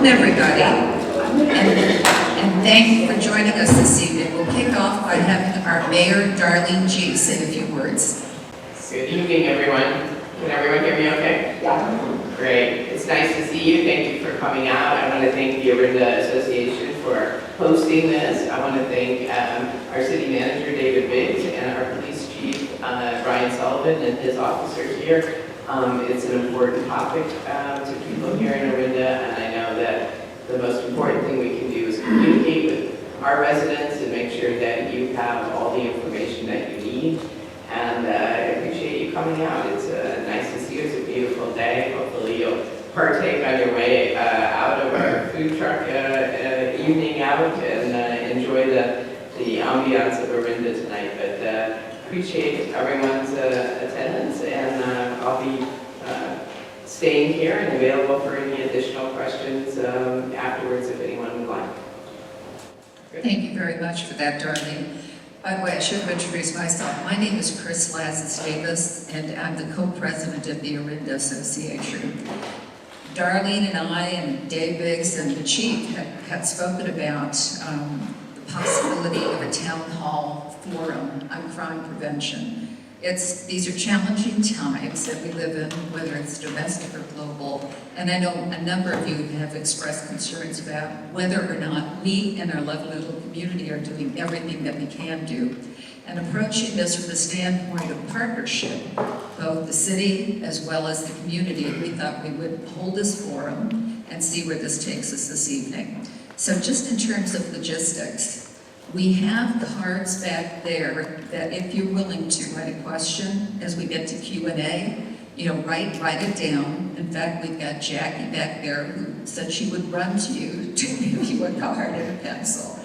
welcome everybody, and thank you for joining us this evening. We'll kick off by having our Mayor, Darlene G, say a few words. Good evening, everyone. Can everyone hear me okay? Yeah. Great. It's nice to see you. Thank you for coming out. I want to thank the Orinda Association for hosting this. I want to thank our city manager, David Biggs, and our police chief, Brian Sullivan, and his officers here. It's an important topic to people here in Orinda, and I know that the most important thing we can do is communicate with our residents and make sure that you have all the information that you need. And I appreciate you coming out. It's nice to see you. It's a beautiful day. Hopefully you'll partake on your way out of our food truck evening out and enjoy the ambiance of Orinda tonight. But appreciate everyone's attendance, and I'll be staying here and available for any additional questions afterwards if anyone would like. Thank you very much for that, Darlene. By the way, I should have introduced myself. My name is Laszcz-Davis, and I'm the co-president of the Orinda Association. Darlene and I and Dave Biggs and the chief had spoken about the possibility of a town hall forum on crime prevention. These are challenging times that we live in, whether it's domestic or global, and I know a number of you have expressed concerns about whether or not we in our lovely little community are doing everything that we can do. And approaching this from the standpoint of partnership, both the city as well as the community, we thought we would hold this forum and see where this takes us this evening. So just in terms of logistics, we have the cards back there that if you're willing to write a question as we get to Q&A, write it down. In fact, we've got Jackie back there who said she would run to you to give you a card and a pencil.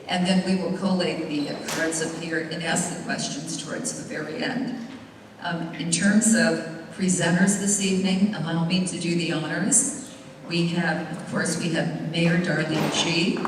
And then we will collate the cards up here and ask the questions towards the very end. In terms of presenters this evening, allow me to do the honors. We have Mayor Darlene G.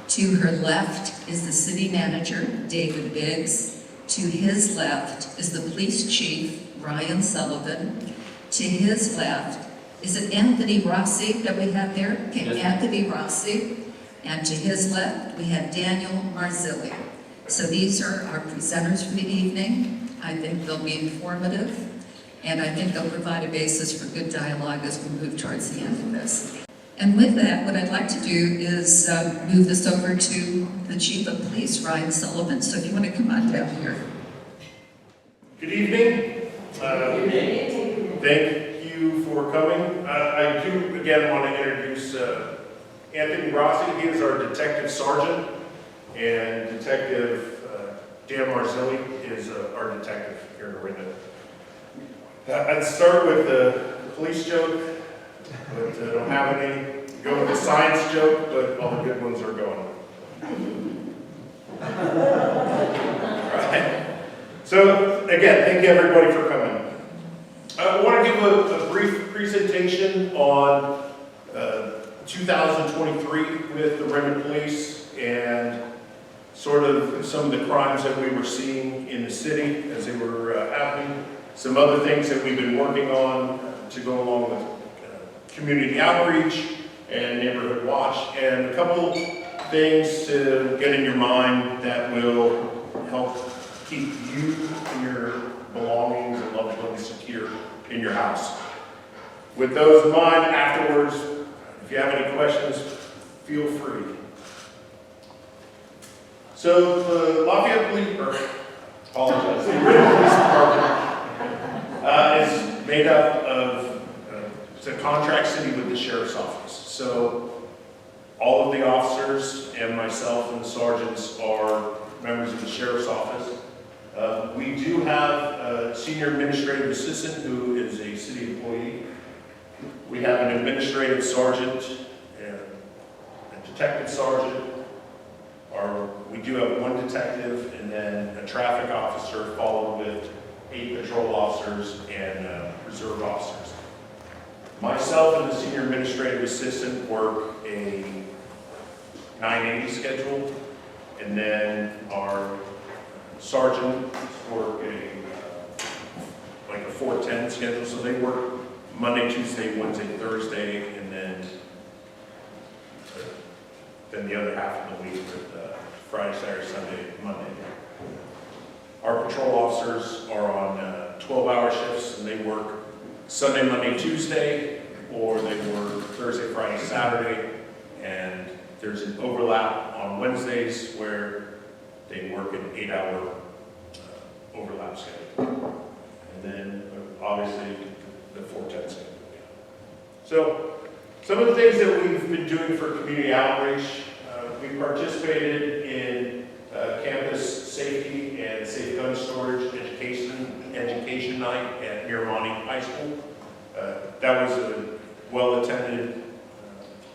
To her left is the city manager, David Biggs. To his left is the police chief, Brian Sullivan. To his left, is it Anthony Rossi that we have there? Okay, yes. Anthony Rossi. And to his left, we have Daniel Marzilli. So these are our presenters for the evening. I think they'll be informative, and I think they'll provide a basis for good dialogue as we move towards the end of this. And with that, what I'd like to do is move this over to the Chief of Police, Ryan Sullivan. So if you want to come on down here. Good evening. Thank you for coming. I do, again, want to introduce Anthony Rossi. He is our detective sergeant, and Detective Dan Marzilli is our detective here in Orinda. I'd start with the police joke. But I don't have any. Go with the science joke, but all the good ones are going. All right. So, again, thank you everybody for coming. I want to give a brief presentation on 2023 with the Orinda Police and sort of some of the crimes that we were seeing in the city as they were happening. Some other things that we've been working on to go along with community outreach and neighborhood watch, and a couple things to get in your mind that will help keep you and your belongings and loved ones secure in your house. With those in mind, afterwards, if you have any questions, feel free. So the Lafayette Police, the Orinda Police Department is made up of it's a contract city with the sheriff's office. So all of the officers and myself and the sergeants are members of the sheriff's office. We do have a senior administrative assistant who is a city employee. We have an administrative sergeant and a detective sergeant. We do have one detective and then a traffic officer, followed with 8 patrol officers and reserve officers. Myself and the senior administrative assistant work a 980 schedule, and then our sergeant work like a 410 schedule. So they work Monday, Tuesday, Wednesday, Thursday, and then then the other half of the week with Friday, Saturday, Sunday, Monday. Our patrol officers are on 12-hour shifts, and they work Sunday, Monday, Tuesday, or they work Thursday, Friday, Saturday, and there's an overlap on Wednesdays where they work an 8-hour overlap schedule. And then, obviously, the 410 schedule. So, some of the things that we've been doing for community outreach, we participated in campus safety and safe gun storage education night at Miramonte High School. That was a well-attended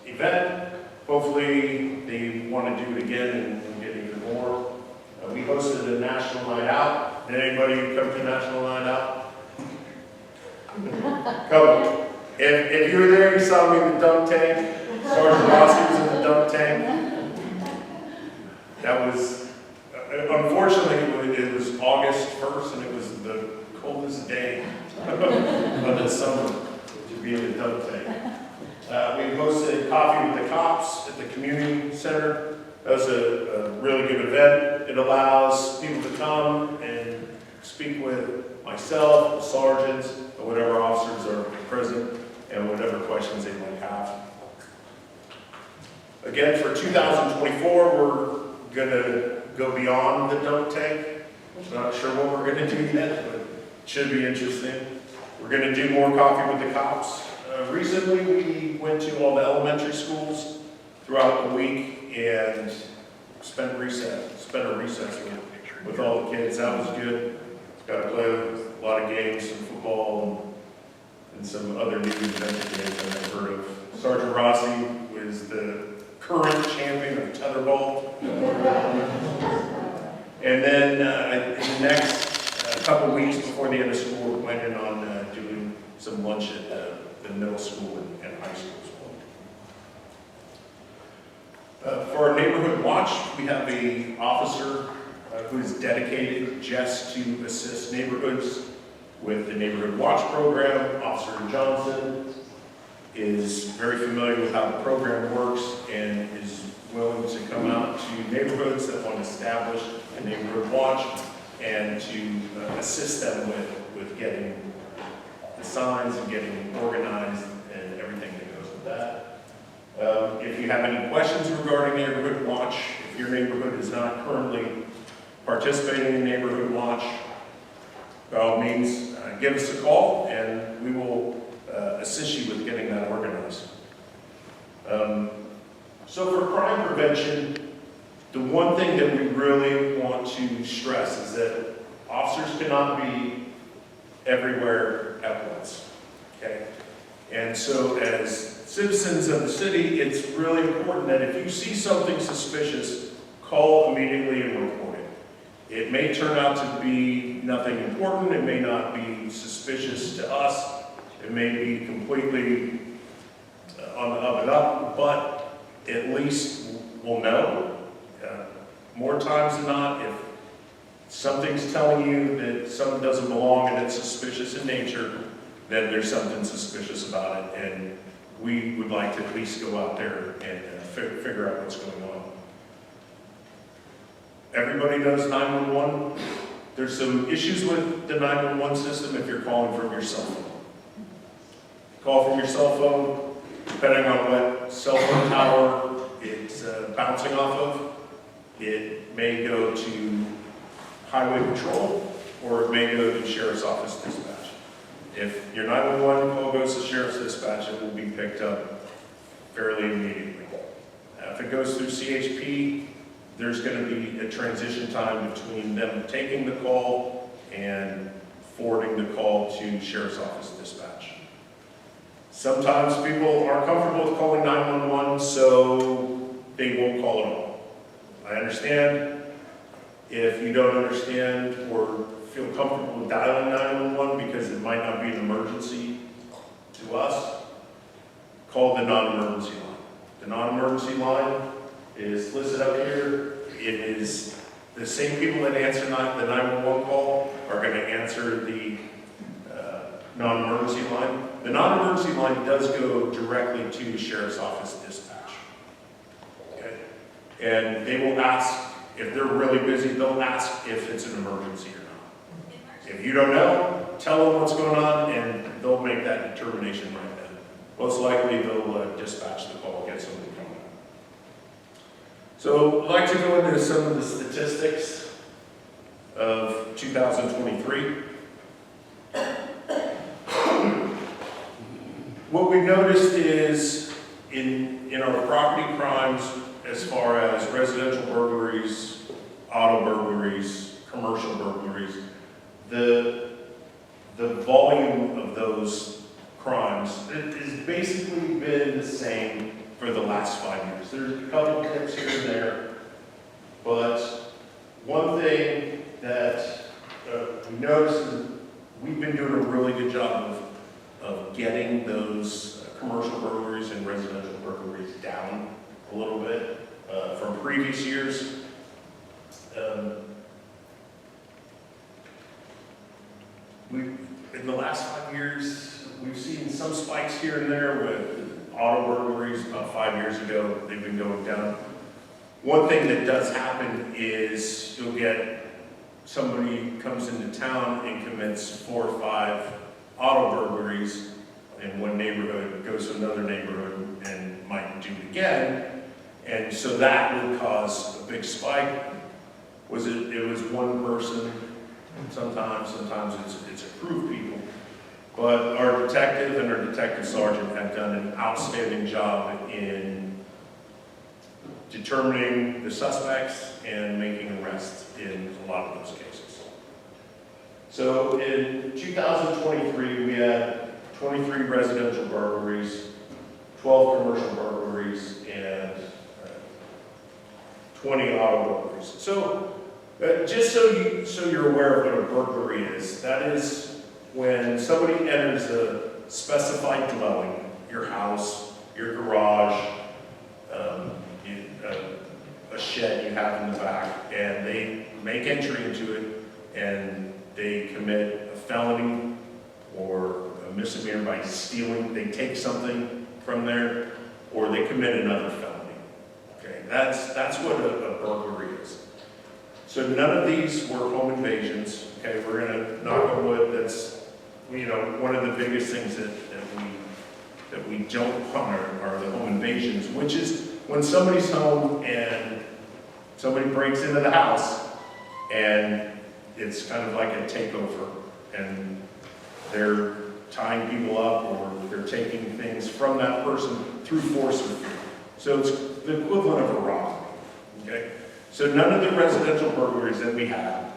event. Hopefully, they want to do it again and get even more. We hosted a national night out. Did anybody come to National Night Out? Come. If you were there, you saw me in the dunk tank. Sergeant Rossi was in the dunk tank. That was, unfortunately, it was August 1st, and it was the coldest day of the summer to be in the dunk tank. We hosted Coffee with the Cops at the community center. That was a really good event. It allows people to come and speak with myself, the sergeants, or whatever officers are present, and whatever questions they might have. Again, for 2024, we're going to go beyond the dunk tank. Not sure what we're going to do yet, but it should be interesting. We're going to do more Coffee with the Cops. Recently, we went to all the elementary schools throughout the week and spent a recess with all the kids. That was good. Got to play a lot of games, some football, and some other new invented games I've never heard of. Sergeant Rossi was the current champion of tetherball. And then in the next couple weeks before the end of school, we're planning on doing some lunch at the middle school and high school as well. For our neighborhood watch, we have an officer who is dedicated just to assist neighborhoods with the Neighborhood Watch program. Officer Johnson is very familiar with how the program works and is willing to come out to neighborhoods that want to establish a neighborhood watch and to assist them with getting the signs and getting organized and everything that goes with that. If you have any questions regarding Neighborhood Watch, if your neighborhood is not currently participating in Neighborhood Watch, by all means, give us a call and we will assist you with getting that organized. So for crime prevention, the one thing that we really want to stress is that officers cannot be everywhere at once, okay? And so as citizens of the city, it's really important that if you see something suspicious, call immediately and report it. It may turn out to be nothing important, it may not be suspicious to us, it may be completely on the up and up, but at least we'll know. More times than not, if something's telling you that something doesn't belong and it's suspicious in nature, then there's something suspicious about it, and we would like to at least go out there and figure out what's going on. Everybody knows 911. There's some issues with the 911 system if you're calling from your cell phone. Call from your cell phone, depending on what cell phone tower it's bouncing off of. It may go to Highway Patrol, or it may go to Sheriff's Office Dispatch. If your 911 call goes to Sheriff's Dispatch, it will be picked up fairly immediately. If it goes through CHP, there's going to be a transition time between them taking the call and forwarding the call to Sheriff's Office Dispatch. Sometimes people aren't comfortable with calling 911, so they won't call at all. I understand. If you don't understand or feel comfortable with dialing 911 because it might not be an emergency to us, call the non-emergency line. The non-emergency line is listed up here. It is the same people that answer the 911 call are going to answer the non-emergency line. The non-emergency line does go directly to Sheriff's Office Dispatch. Okay? And they will ask, if they're really busy, they'll ask if it's an emergency or not. If you don't know, tell them what's going on and they'll make that determination right then. Most likely they'll dispatch the call, get somebody coming. So I'd like to go into some of the statistics of 2023. What we noticed is in our property crimes, as far as residential burglaries, auto burglaries, commercial burglaries, the volume of those crimes has basically been the same for the last 5 years. There's a couple tips here and there, but one thing that we noticed is we've been doing a really good job of getting those commercial burglaries and residential burglaries down a little bit from previous years. In the last 5 years, we've seen some spikes here and there with auto burglaries. About 5 years ago, they've been going down. One thing that does happen is you'll get somebody comes into town and commits 4 or 5 auto burglaries in one neighborhood, goes to another neighborhood and might do it again. And so that would cause a big spike. It was one person, sometimes it's a crew of people. But our detective and our detective sergeant have done an outstanding job in determining the suspects and making arrests in a lot of those cases. So in 2023, we had 23 residential burglaries, 12 commercial burglaries, and 20 auto burglaries. So just so you're aware of what a burglary is, that is when somebody enters a specified dwelling, your house, your garage, a shed you have in the back, and they make entry into it and they commit a felony or a misdemeanor by stealing. They take something from there, or they commit another felony. Okay, that's what a burglary is. So none of these were home invasions. Okay, we're gonna knock on wood. That's one of the biggest things that we don't want are the home invasions, which is when somebody's home and somebody breaks into the house and it's kind of like a takeover and they're tying people up or they're taking things from that person through force or fear. So it's the equivalent of a robbery. Okay? So none of the residential burglaries that we had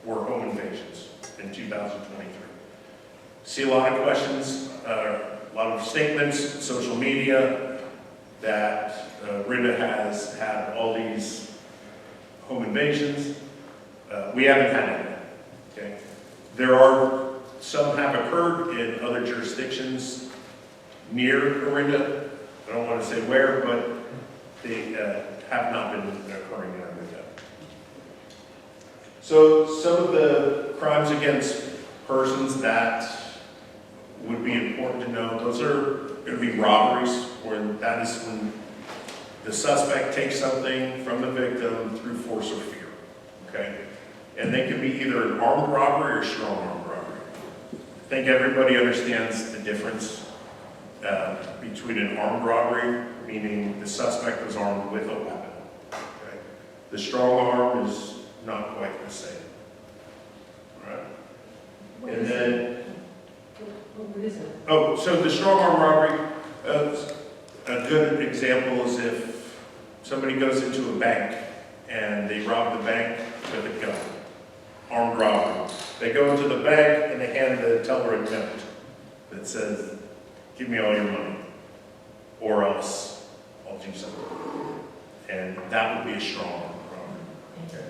were home invasions in 2023. See a lot of questions, a lot of statements, social media, that Orinda has had all these home invasions. We haven't had any. Okay? Some have occurred in other jurisdictions near Orinda. I don't want to say where, but they have not been occurring in Orinda. So some of the crimes against persons that would be important to know, those are going to be robberies, where that is when the suspect takes something from the victim through force or fear. Okay? And they can be either an armed robbery or strong armed robbery. I think everybody understands the difference between an armed robbery, meaning the suspect was armed with a weapon. Okay? The strong arm is not quite the same. All right? And then, what is it? oh, so the strong arm robbery, a good example is if somebody goes into a bank and they rob the bank with a gun. Armed robbery. They go into the bank and they hand the teller a note that says, "Give me all your money, or else I'll do something." And that would be a strong arm robbery. Okay.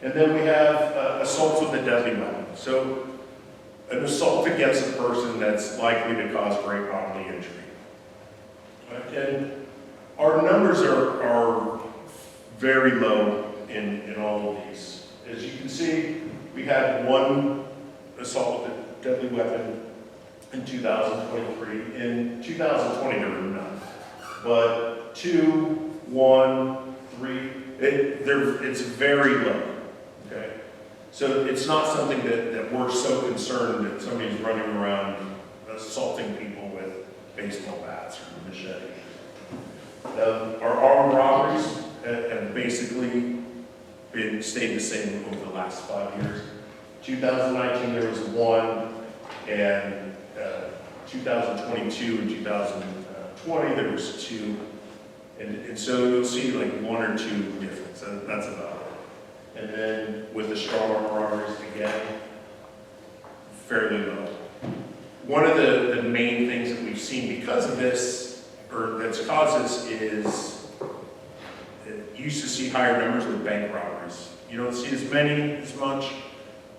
And then we have assaults with a deadly weapon. So an assault against a person that's likely to cause great bodily injury. Right? And our numbers are very low in all of these. As you can see, we had one assault with a deadly weapon in 2023. In 2020, there were none. But 2, 1, It's very low, okay? So it's not something that we're so concerned that somebody's running around assaulting people with baseball bats or machetes. Our armed robberies have basically stayed the same over the last 5 years. 2019 there was one, and 2022 and 2020 there was two. And so you'll see like one or two difference. That's about it. And then with the strong arm robberies, again, fairly low. One of the main things that we've seen because of this, or that's caused this, is you used to see higher numbers with bank robberies. You don't see as much.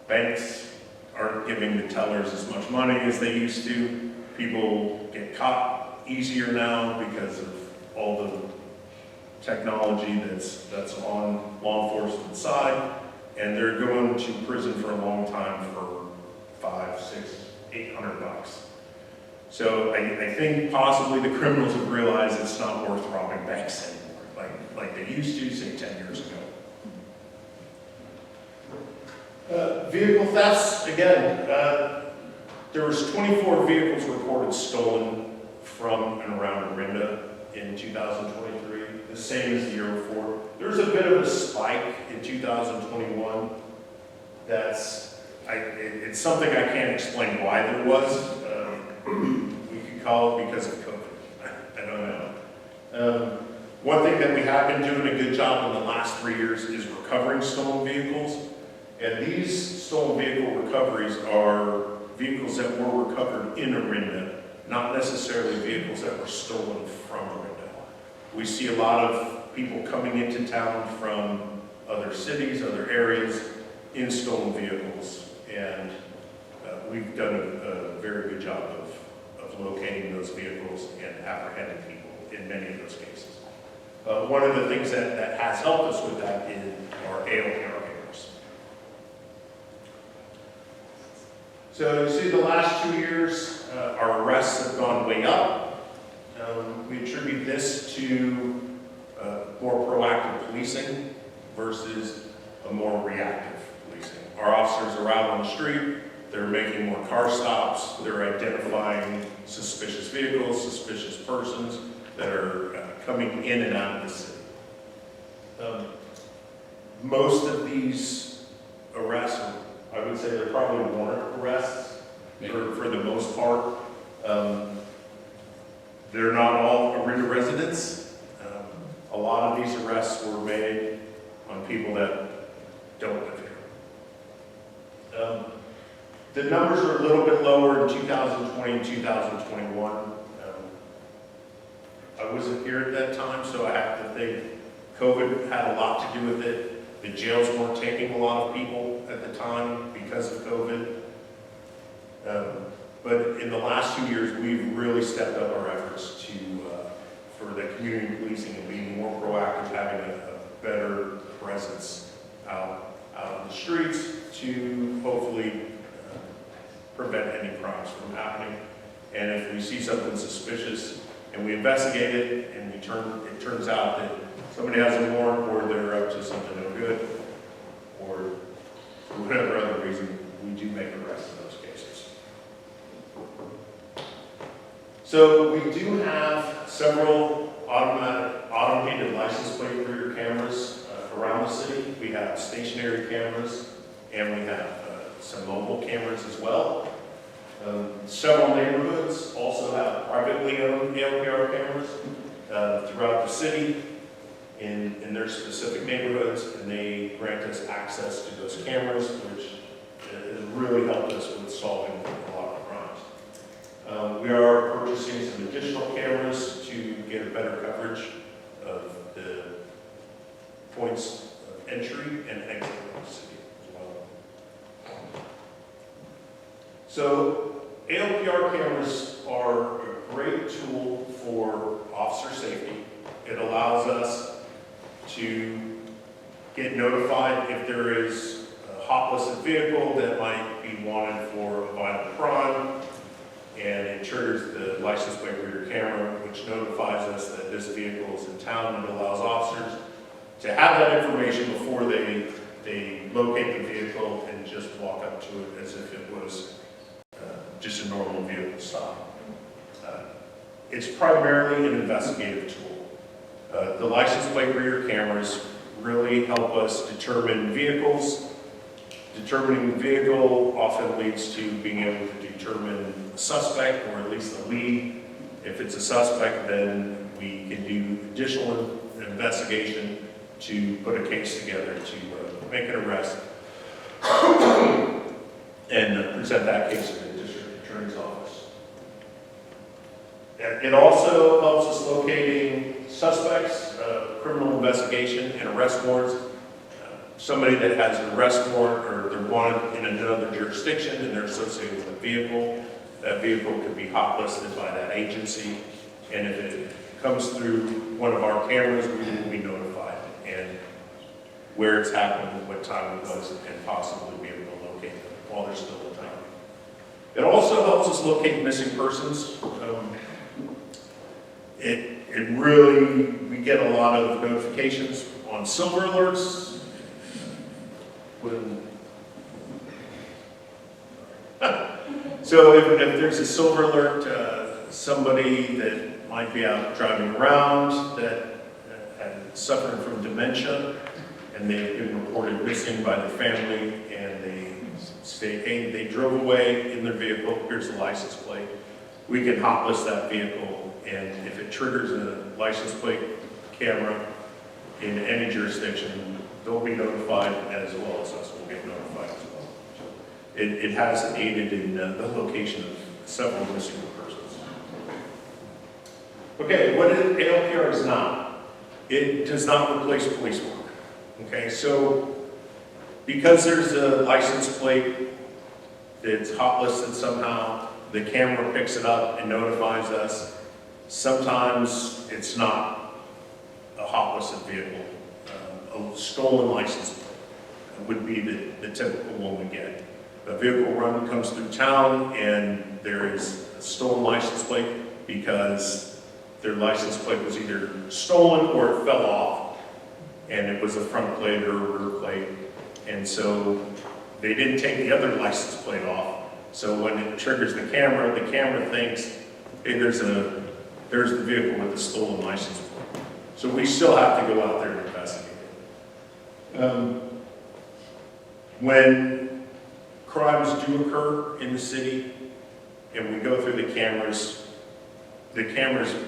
Banks aren't giving the tellers as much money as they used to. People get caught easier now because of all the technology that's on law enforcement's side, and they're going to prison for a long time for $500, $600, $800. So I think possibly the criminals have realized it's not worth robbing banks anymore, like they used to, say, 10 years ago. Vehicle thefts, again, there was 24 vehicles reported stolen from and around Orinda in 2023, the same as the year before. There's a bit of a spike in 2021. It's something I can't explain why there was. We could call it because of COVID. I don't know. One thing that we have been doing a good job in the last 3 years is recovering stolen vehicles. And these stolen vehicle recoveries are vehicles that were recovered in Orinda, not necessarily vehicles that were stolen from Orinda. We see a lot of people coming into town from other cities, other areas, in stolen vehicles, and we've done a very good job of locating those vehicles and apprehending people in many of those cases. One of the things that has helped us with that is our AOPR cameras. So you see the last 2 years, our arrests have gone way up. We attribute this to more proactive policing versus a more reactive policing. Our officers are out on the street, they're making more car stops, they're identifying suspicious vehicles, suspicious persons that are coming in and out of the city. Most of these arrests, I would say they're probably warrant arrests for the most part. They're not all Orinda residents. A lot of these arrests were made on people that don't live here. The numbers are a little bit lower in 2020 and 2021. I wasn't here at that time, so I have to think COVID had a lot to do with it. The jails weren't taking a lot of people at the time because of COVID. But in the last 2 years, we've really stepped up our efforts for the community policing and being more proactive, having a better presence out in the streets to hopefully prevent any crimes from happening. And if we see something suspicious and we investigate it and it turns out that somebody has a warrant or they're up to something no good, or for whatever other reason, we do make arrests in those cases. So we do have several automated license plate reader cameras around the city. We have stationary cameras and we have some mobile cameras as well. Several neighborhoods also have privately owned ALPR cameras throughout the city in their specific neighborhoods, and they grant us access to those cameras, which has really helped us with solving a lot of crimes. We are purchasing some additional cameras to get a better coverage of the points of entry and exit of the city as well. So ALPR cameras are a great tool for officer safety. It allows us to get notified if there is a hot listed vehicle that might be wanted for a violent crime, and it triggers the license plate reader camera, which notifies us that this vehicle is in town, and allows officers to have that information before they locate the vehicle and just walk up to it as if it was just a normal vehicle stop. It's primarily an investigative tool. The license plate reader cameras really help us determine vehicles. Determining the vehicle often leads to being able to determine a suspect, or at least a lead. If it's a suspect, then we can do additional investigation to put a case together to make an arrest and present that case to the district attorney's office. It also helps us locating suspects, criminal investigation, and arrest warrants. Somebody that has an arrest warrant or they're wanted in another jurisdiction and they're associated with a vehicle, that vehicle could be hot listed by that agency. And if it comes through one of our cameras, we will be notified and where it's happened, what time it was, and possibly be able to locate them while they're still in town. It also helps us locate missing persons. It really, we get a lot of notifications on silver alerts. So if there's a silver alert, somebody that might be out driving around that had suffered from dementia and they've been reported missing by their family and they state, hey, they drove away in their vehicle, here's the license plate. We can hot list that vehicle, and if it triggers a license plate camera in any jurisdiction, they'll be notified as well as us will get notified as well. It has aided in the location of several missing persons. Okay, what ALPR is not. It does not replace police work. Okay, so because there's a license plate that's hot listed somehow, the camera picks it up and notifies us. Sometimes it's not a hot listed vehicle. A stolen license plate would be the typical one we get. A vehicle run comes through town and there is a stolen license plate because their license plate was either stolen or it fell off and it was a front plate or a rear plate, and so they didn't take the other license plate off. So when it triggers the camera thinks, hey, there's the vehicle with the stolen license plate. So we still have to go out there and investigate. When crimes do occur in the city and we go through the cameras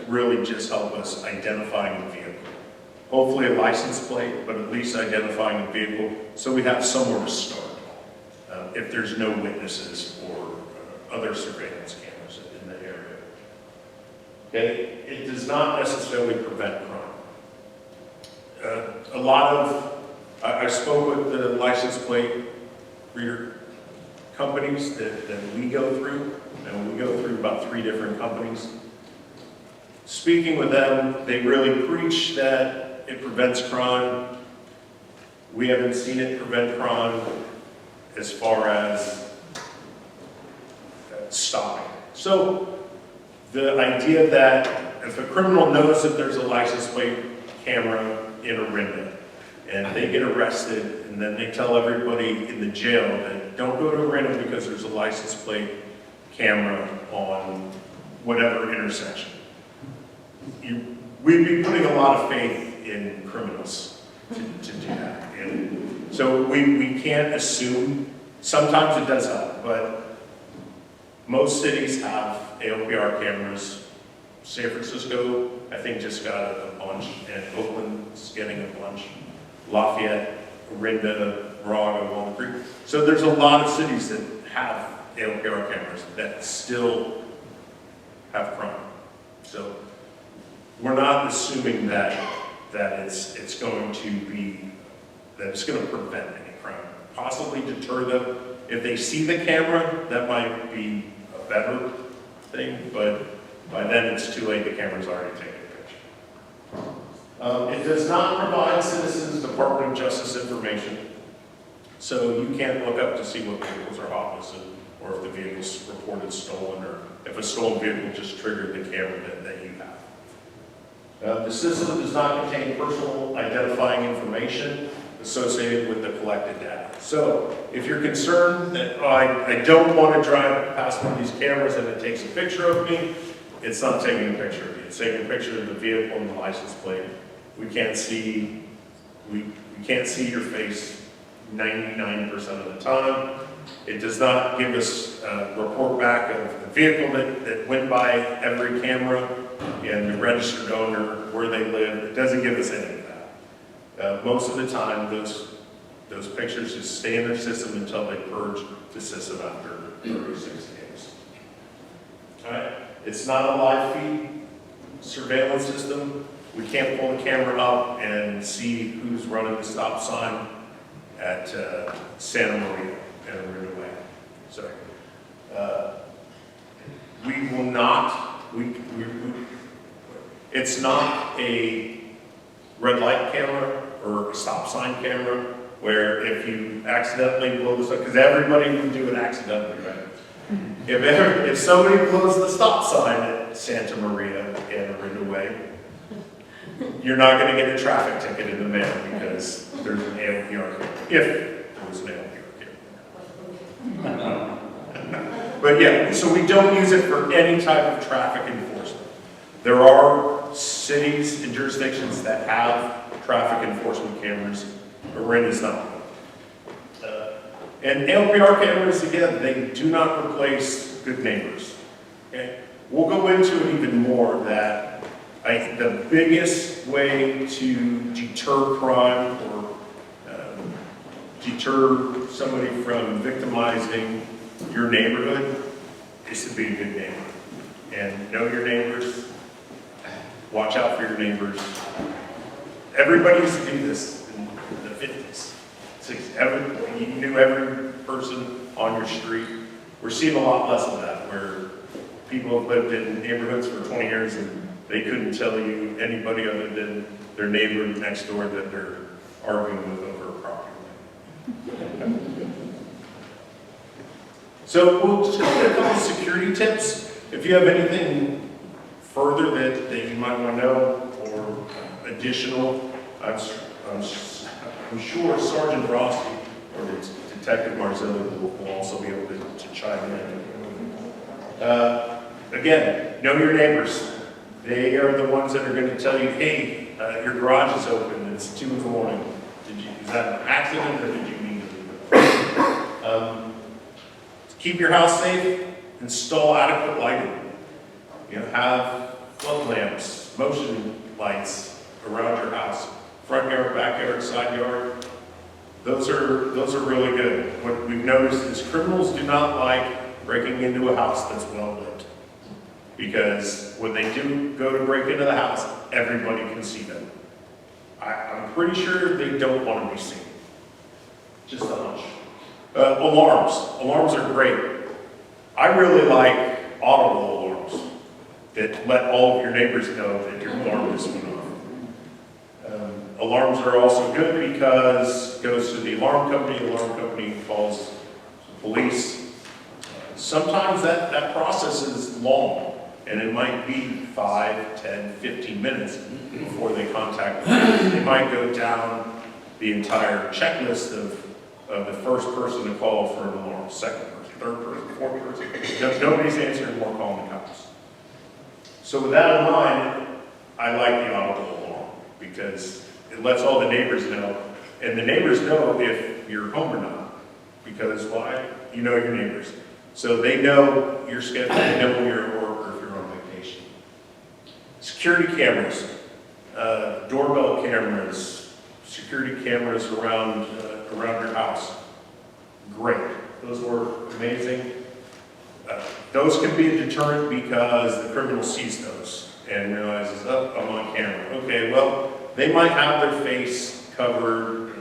really just help us identifying the vehicle. Hopefully a license plate, but at least identifying the vehicle so we have somewhere to start if there's no witnesses or other surveillance cameras in the area. Okay, it does not necessarily prevent crime. I spoke with the license plate reader companies that we go through, and we go through about 3 different companies. Speaking with them, they really preach that it prevents crime. We haven't seen it prevent crime as far as stopping. So the idea that if a criminal knows that there's a license plate camera in Orinda and they get arrested and then they tell everybody in the jail that don't go to Orinda because there's a license plate camera on whatever intersection. We'd be putting a lot of faith in criminals to do that. And so we can't assume. Sometimes it does help, but most cities have ALPR cameras. San Francisco, I think, just got a bunch, and Oakland's getting a bunch. Lafayette, Orinda, Moraga, Walnut Creek. So there's a lot of cities that have ALPR cameras that still have crime. So we're not assuming that it's going to be, that it's going to prevent any crime. Possibly deter them. If they see the camera, that might be a better thing, but by then it's too late, the camera's already taken a picture. It does not provide citizens Department of Justice information, so you can't look up to see what vehicles are hot listed, or if the vehicle's reported stolen, or if a stolen vehicle just triggered the camera that you have. The system does not contain personal identifying information associated with the collected data. So if you're concerned that I don't want to drive past one of these cameras and it takes a picture of me, it's not taking a picture of you. It's taking a picture of the vehicle and the license plate. We can't see your face 99% of the time. It does not give us a report back of the vehicle that went by every camera and the registered owner, where they live. It doesn't give us any of that. Most of the time, those pictures just stay in their system until they purge the system after 36 days. All right? It's not a live feed surveillance system. We can't pull the camera up and see who's running the stop sign at Santa Maria and Orinda Way. So we will not. It's not a red light camera or a stop sign camera where if you accidentally blow the stop, because everybody can do it accidentally, right? If somebody blows the stop sign at Santa Maria and Orinda Way, you're not going to get a traffic ticket in the mail because there's an ALPR camera. If there was an ALPR camera. But yeah, so we don't use it for any type of traffic enforcement. There are cities and jurisdictions that have traffic enforcement cameras. Orinda's not one. And ALPR cameras, again, they do not replace good neighbors. Okay? We'll go into it even more that I think the biggest way to deter crime or deter somebody from victimizing your neighborhood is to be a good neighbor. And know your neighbors, watch out for your neighbors. Everybody used to do this in the 50s, 60s. You knew every person on your street. We're seeing a lot less of that, where people have lived in neighborhoods for 20 years and they couldn't tell you anybody other than their neighbor next door that they're arguing with over a property. So we'll just go through a couple of security tips. If you have anything further that you might want to know or additional, I'm sure Sergeant Rossi or Detective Marzilli will also be able to chime in. Again, know your neighbors. They are the ones that are going to tell you, hey, your garage is open, it's 2 in the morning. Is that an accident or did you mean to leave it? To keep your house safe, install adequate lighting. Have flood lamps, motion lights around your house, front yard, backyard, side yard. Those are really good. What we've noticed is criminals do not like breaking into a house that's well lit, because when they do go to break into the house, everybody can see them. I'm pretty sure they don't want to be seen. Just a hunch. Alarms. Alarms are great. I really like audible alarms that let all of your neighbors know that your alarm is went off. Alarms are also good because it goes to the alarm company calls the police. Sometimes that process is long, and it might be 5, 10, 15 minutes before they contact the police. They might go down the entire checklist of the first person to call for an alarm, second person, third person, fourth person. Nobody's answering, more calling the cops. So with that in mind, I like the audible alarm because it lets all the neighbors know, and the neighbors know if you're home or not, because why? You know your neighbors. So they know your schedule, they know when you're at work or if you're on vacation. Security cameras, doorbell cameras, security cameras around your house. Great. Those work amazing. Those can be a deterrent because the criminal sees those and realizes, oh, I'm on camera. Okay, well, they might have their face covered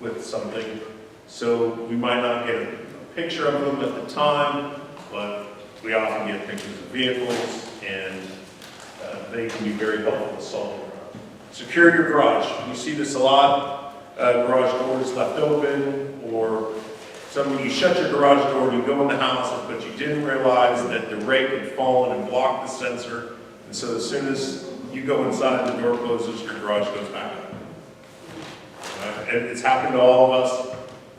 with something, so we might not get a picture of them at the time, but we often get pictures of vehicles, and they can be very helpful to solve the crime. Secure your garage. You see this a lot. Garage doors left open, or you shut your garage door and you go in the house, but you didn't realize that the rake had fallen and blocked the sensor, and so as soon as You go inside, the door closes, your garage goes back up. And it's happened to all of us.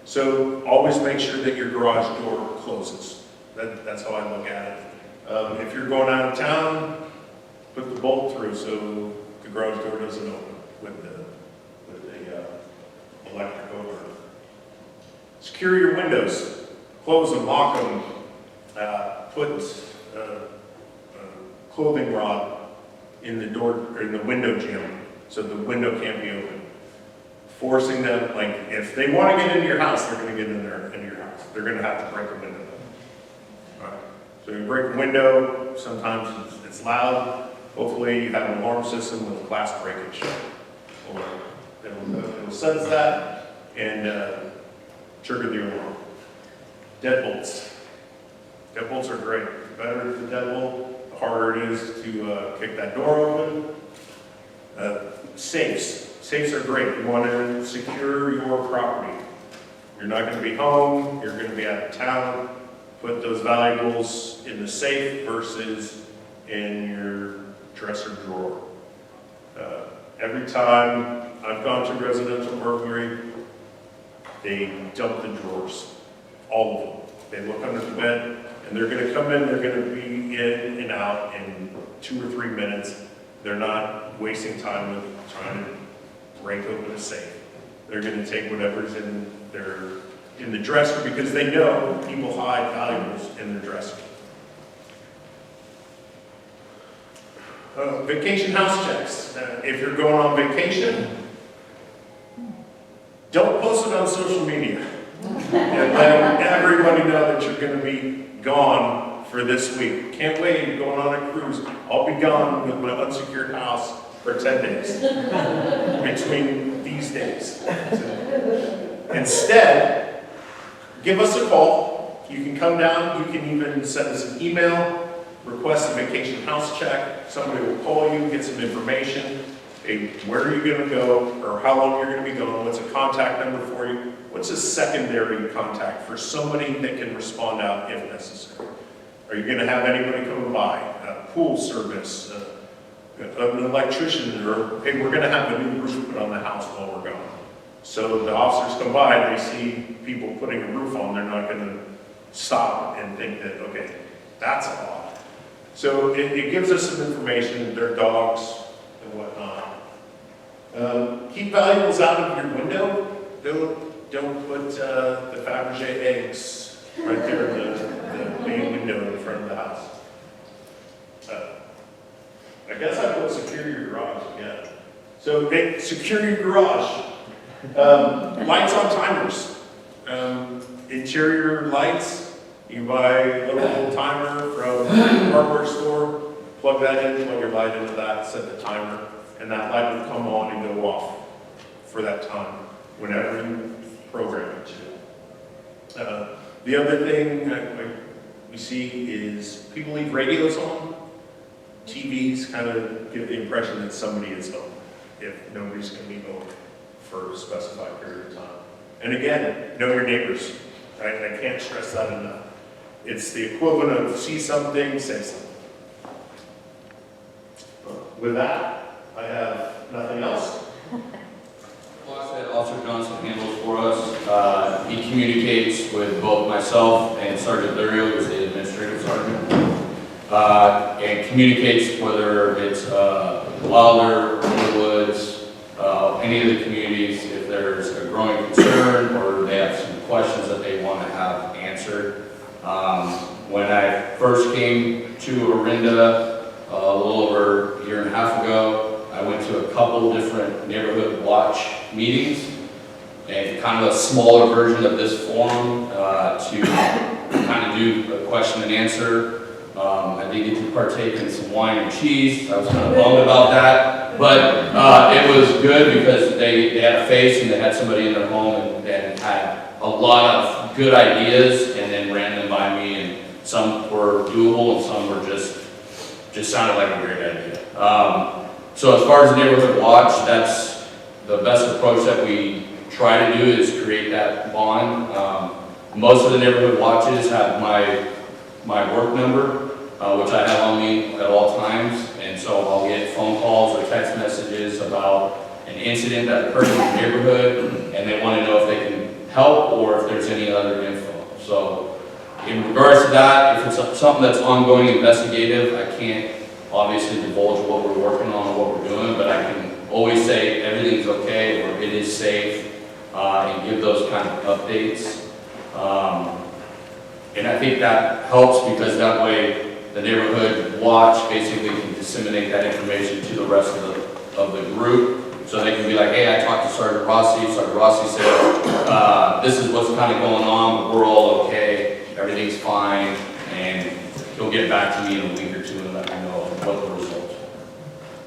So always make sure that your garage door closes. That's how I look at it. If you're going out of town, put the bolt through so the garage door doesn't open with the electric over. Secure your windows. Close them, lock them. Put clothing rod in the door or in the window jamb so the window can't be open. Forcing them, like if they want to get into your house, they're going to get into your house. They're going to have to break a window. All right. So you break a window. Sometimes it's loud. Hopefully you have an alarm system with glass breakage, or it'll sense that and trigger the alarm. Deadbolts. Deadbolts are great. The better the deadbolt, the harder it is to kick that door open. Safes. Safes are great. You want to secure your property. You're not going to be home. You're going to be out of town. Put those valuables in the safe versus in your dresser drawer. Every time I've gone to residential burglary, they dump the drawers. All of them. They look under the bed, and they're going to come in. They're going to be in and out in 2 or 3 minutes. They're not wasting time with trying to break open a safe. They're going to take whatever's in the dresser because they know people hide valuables in their dresser. Vacation house checks. If you're going on vacation, don't post it on social media and let everybody know that you're going to be gone for this week. Can't wait, I'm going on a cruise. I'll be gone with my unsecured house for 10 days between these days. Instead, give us a call. You can come down. You can even send us an email, request a vacation house check. Somebody will call you, get some information. Hey, where are you going to go, or how long you're going to be gone? What's a contact number for you? What's a secondary contact for somebody that can respond out if necessary? Are you going to have anybody coming by? Pool service, an electrician, or hey, we're going to have a new roof put on the house while we're gone. So the officers come by, they see people putting a roof on, they're not going to stop and think that, okay, that's a lot. So it gives us some information, their dogs and whatnot. Keep valuables out of your window. Don't put the Fabergé eggs right there in the main window in front of the house. I guess I put secure your garage again. So secure your garage. Lights on timers. Interior lights. You buy a little timer from a hardware store, plug that in, plug your light into that, set the timer, and that light will come on and go off for that time whenever you program it to. The other thing we see is people leave radios on. TVs kind of give the impression that somebody is home if nobody's going to be home for a specified period of time. And again, know your neighbors. I can't stress that enough. It's the equivalent of see something, say something. With that, I have nothing else. Well, that Officer Johnson handles for us. He communicates with both myself and Sergeant Lirio, who's the administrative sergeant, and communicates whether it's Wilder, Woods, any of the communities, if there's a growing concern or they have some questions that they want to have answered. When I first came to Orinda a little over a year and a half ago, I went to a couple different neighborhood watch meetings and kind of a smaller version of this forum to kind of do a question and answer. I did get to partake in some wine and cheese. I was kind of bummed about that, but it was good because they had a face and they had somebody in their home and had a lot of good ideas and then ran them by me, and some were doable and some were just sounded like a great idea. So as far as neighborhood watch, that's the best approach that we try to do is create that bond. Most of the neighborhood watches have my work number, which I have on me at all times, and so so I'll get phone calls or text messages about an incident that occurred in the neighborhood, and they want to know if they can help or if there's any other info. So in regards to that, if it's something that's ongoing investigative, I can't obviously divulge what we're working on or what we're doing, but I can always say everything's okay or it is safe, and give those kind of updates. And I think that helps because that way the neighborhood watch basically can disseminate that information to the rest of the group. So they can be like, hey, I talked to Sergeant Rossi. Sergeant Rossi said, this is what's kind of going on, but we're all okay. Everything's fine. And he'll get back to me in a week or two and let me know what the results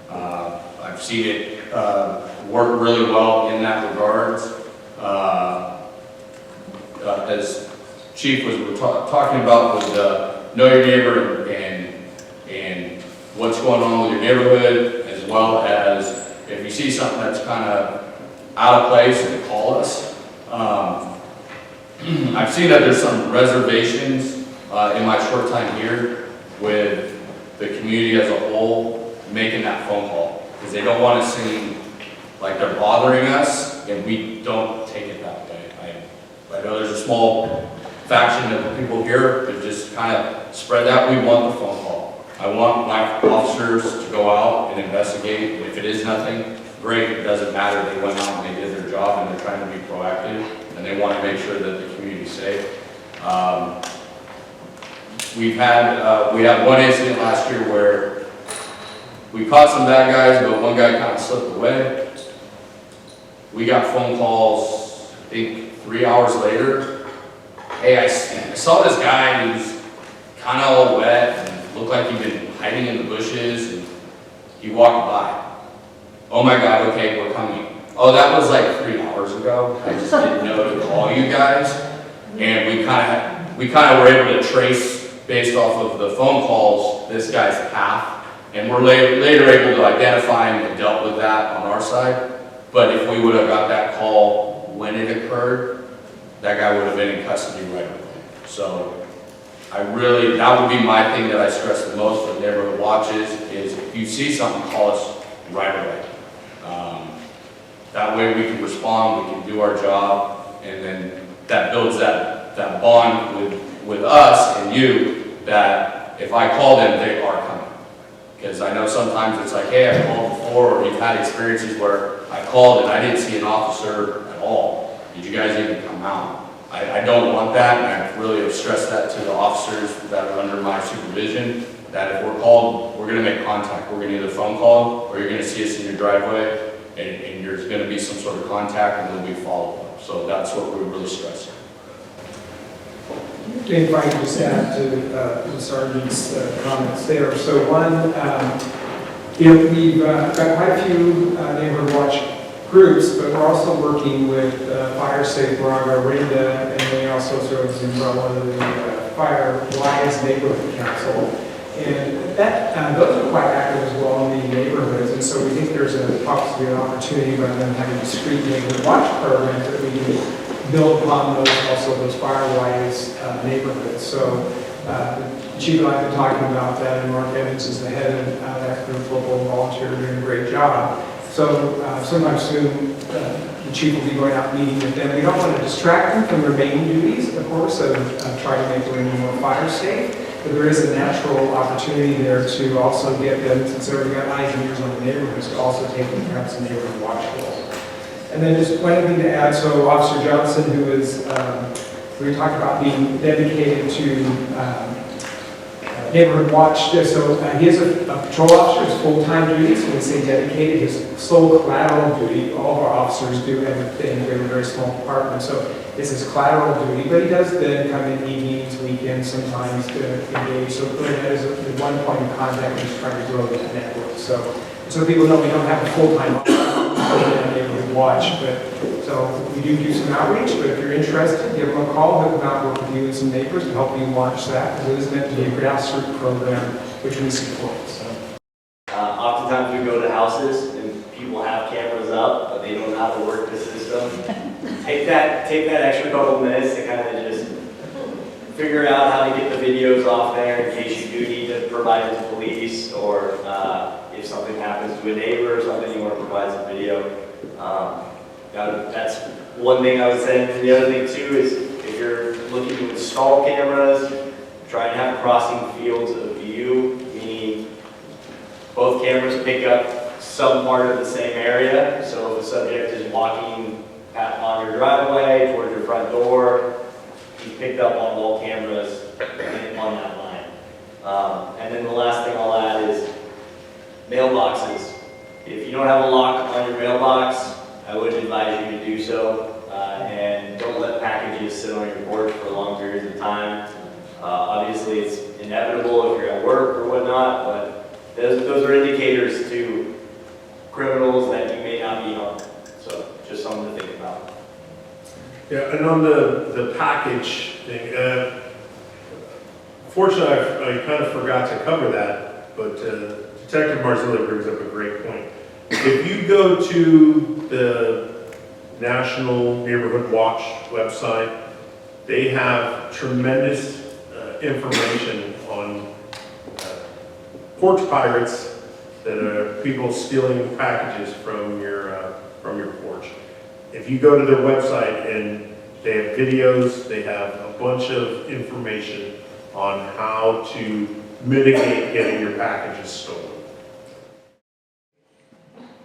are. I've seen it work really well in that regards. As Chief was talking about with know your neighbor and what's going on with your neighborhood, as well as if you see something that's kind of out of place, then call us. I've seen that there's some reservations in my short time here with the community as a whole making that phone call because they don't want to seem like they're bothering us, and we don't take it that way. I know there's a small faction of people here that just kind of spread that. We want the phone call. I want my officers to go out and investigate. If it is nothing, great. It doesn't matter. They went out and they did their job and they're trying to be proactive and they want to make sure that the community's safe. We had one incident last year where we caught some bad guys, but one guy kind of slipped away. We got phone calls, I think 3 hours later. Hey, I saw this guy who's kind of all wet and looked like he'd been hiding in the bushes, and he walked by. Oh my God, okay, we're coming. Oh, that was like 3 hours ago. I just didn't know to call you guys. And we kind of were able to trace, based off of the phone calls, this guy's path. And we're later able to identify him and dealt with that on our side. But if we would have got that call when it occurred, that guy would have been in custody right away. So that would be my thing that I stress the most with neighborhood watches is if you see something, call us right away. That way we can respond, we can do our job, and then that builds that bond with us and you that if I call them, they are coming. Because I know sometimes it's like, hey, I called before, or you've had experiences where I called and I didn't see an officer at all. Did you guys even come out? I don't want that, and I really have stressed that to the officers that are under my supervision, that if we're called, we're going to make contact. We're going to either phone call, or you're going to see us in your driveway, and there's going to be some sort of contact, and there'll be follow-up. So that's what we're really stressing. If I could just add to the Sergeant's comments there. So one, we've got quite a few neighborhood watch groups, but we're also working with Fire Safe Orinda, and they also serve as the umbrella of the Fire Wise Neighborhood Council. And that those are quite active as well in the neighborhoods, and so we think there's possibly an opportunity rather than having discrete neighborhood watch programs that we can build upon those Firewise neighborhoods. So the Chief and I have been talking about that, and Mark Evans is the head of that group, local volunteer, doing a great job. So sometime soon, the Chief will be going out meeting with them. We don't want to distract them from their main duties, of course, of trying to make the area more fire safe. But there is a natural opportunity there to also get them, since they've already got eyes and ears on the neighborhoods, to also take them perhaps a neighborhood watch role. And then just one thing to add, so Officer Johnson, who is, we talked about being dedicated to neighborhood watch, so he is a patrol officer, his full-time duty, so when we say dedicated, his sole collateral duty, all of our officers do everything, we have a very small department, so it's his collateral duty, but he does then come in evenings, weekends, sometimes to engage, so that is the one point of contact when he's trying to grow that network. So people know we don't have a full-time neighborhood watch, but so we do some outreach, but if you're interested, give them a call, hook them out, work with you and some neighbors to help you launch that, because it is meant to be a grassroots program which we support. So. Oftentimes we go to houses and people have cameras up, but they don't know how to work the system. Take that extra couple minutes to kind of just figure out how to get the videos off there in case you do need to provide it to police or If something happens to a neighbor or something, you want to provide some video. That's one thing I would say. And the other thing too is if you're looking to install cameras, try and have crossing fields of view, meaning both cameras pick up some part of the same area. So if a subject is walking on your driveway towards your front door, he's picked up on all cameras on that line. And then the last thing I'll add is mailboxes. If you don't have a lock on your mailbox, I would advise you to do so. And don't let packages sit on your porch for long periods of time. Obviously, it's inevitable if you're at work or whatnot, but those are indicators to criminals that you may not be on. So just something to think about. Yeah, and on the package thing, fortunately, I kind of forgot to cover that, but Detective Marzilli brings up a great point. If you go to the National Neighborhood Watch website, they have tremendous information on porch pirates that are people stealing packages from your porch. If you go to their website and they have videos, they have a bunch of information on how to mitigate getting your packages stolen.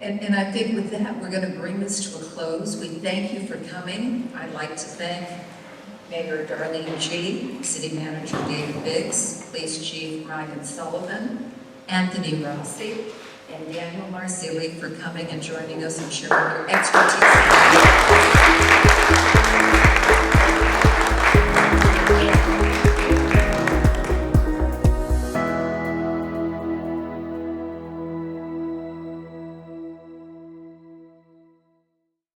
And I think with that, we're going to bring this to a close. We thank you for coming. I'd like to thank Mayor Darlene G., City Manager David Biggs, Police Chief Ryan Sullivan, Anthony Rossi, and Daniel Marzilli for coming and joining us and sharing your expertise.